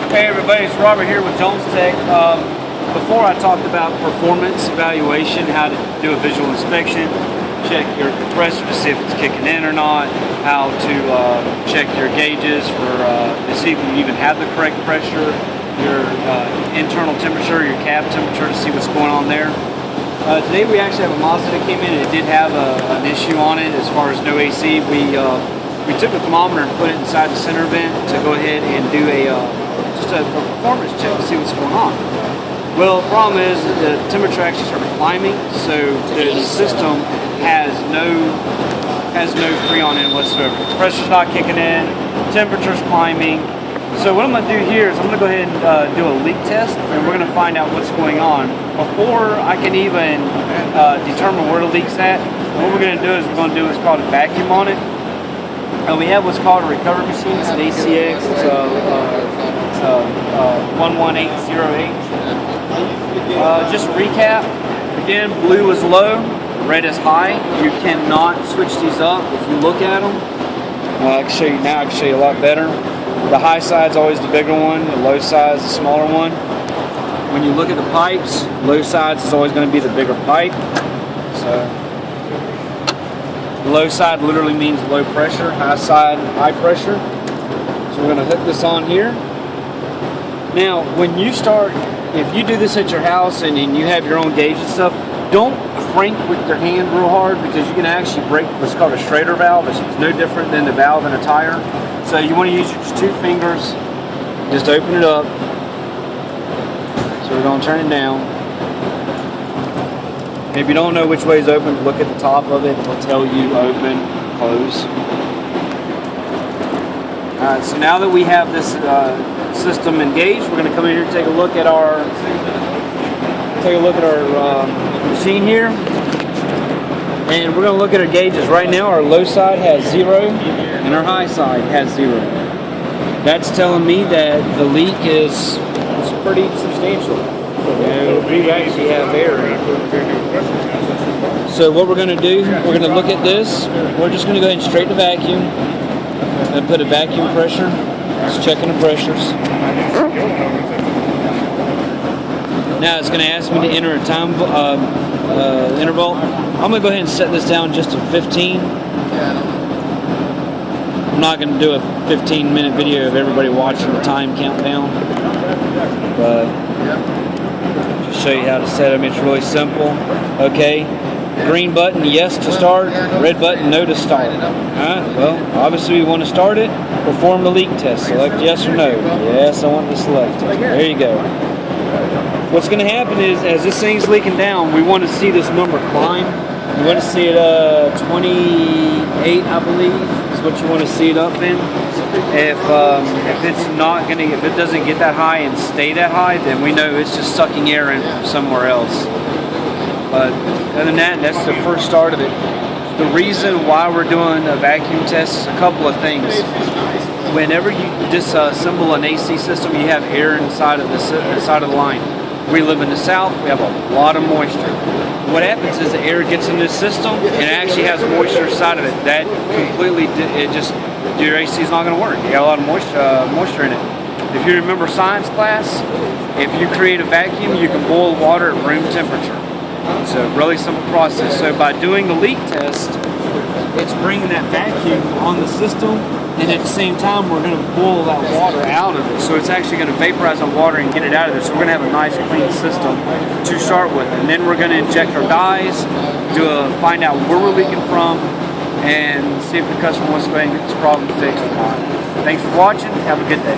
Hey everybody, it's Robert here with Jones Tech. Before I talked about performance evaluation, how to do a visual inspection, check your compressor to see if it's kicking in or not, how to check your gauges to see if you even have the correct pressure, your internal temperature, your cab temperature to see what's going on there. Today we actually have a Mazda that came in and it did have an issue on it as far as no AC. We took the thermometer and put it inside the center vent to go ahead and do just a performance check to see what's going on. Well, the problem is the temperature actually started climbing, so the system has no freon in whatsoever. The pressure's not kicking in, temperature's climbing. So what I'm going to do here is I'm going to go ahead and do a leak test, and we're going to find out what's going on. Before I can even determine where the leak's at, what we're going to do is what's called a vacuum on it. We have what's called a recovery machine. It's an ACX. It's a 1180H. Just to recap, again, blue is low, red is high. You cannot switch these up if you look at them. I can show you now, I can show you a lot better. The high side is always the bigger one, the low side is the smaller one. When you look at the pipes, low sides is always going to be the bigger pipe. So the low side literally means low pressure, high side, high pressure. So we're going to hook this on here. Now, when you start, if you do this at your house and you have your own gauge and stuff, don't crank with your hand real hard because you can actually break what's called a Schrader valve. It's no different than the valve in a tire. So you want to use just 2 fingers, just open it up. So we're going to turn it down. If you don't know which way is open, look at the top of it. It'll tell you open, close. Alright, so now that we have this system engaged, we're going to come in here and take a look at our machine here. And we're going to look at our gauges. Right now our low side has 0 and our high side has 0. That's telling me that the leak is pretty substantial. And we actually have air. So what we're going to do, we're going to look at this. We're just going to go ahead and straight the vacuum and put a vacuum pressure. Just checking the pressures. Now it's going to ask me to enter a time interval. I'm going to go ahead and set this down just to 15. I'm not going to do a 15-minute video of everybody watching the time countdown, but just show you how to set them. It's really simple. Okay, green button, yes to start. Red button, no to start. Alright, well, obviously we want to start it. Perform the leak test. Select yes or no. Yes, I want to select it. There you go. What's going to happen is, as this thing's leaking down, we want to see this number climb. You want to see it 28, I believe, is what you want to see it up in. If it's not going to, if it doesn't get that high and stay that high, then we know it's just sucking air in from somewhere else. But other than that, that's the first start of it. The reason why we're doing a vacuum test is a couple of things. Whenever you disassemble an AC system, you have air inside of the line. We live in the south, we have a lot of moisture. What happens is the air gets in this system and it actually has moisture inside of it. That completely, your AC is not going to work. You got a lot of moisture in it. If you remember science class, if you create a vacuum, you can boil water at room temperature. It's a really simple process. So by doing the leak test, it's bringing that vacuum on the system, and at the same time we're going to boil that water out of it. So it's actually going to vaporize the water and get it out of there. So we're going to have a nice clean system to start with. And then we're going to inject our dyes to find out where we're leaking from and see if the customer wants to go ahead and get this problem fixed or not. Thanks for watching. Have a good day.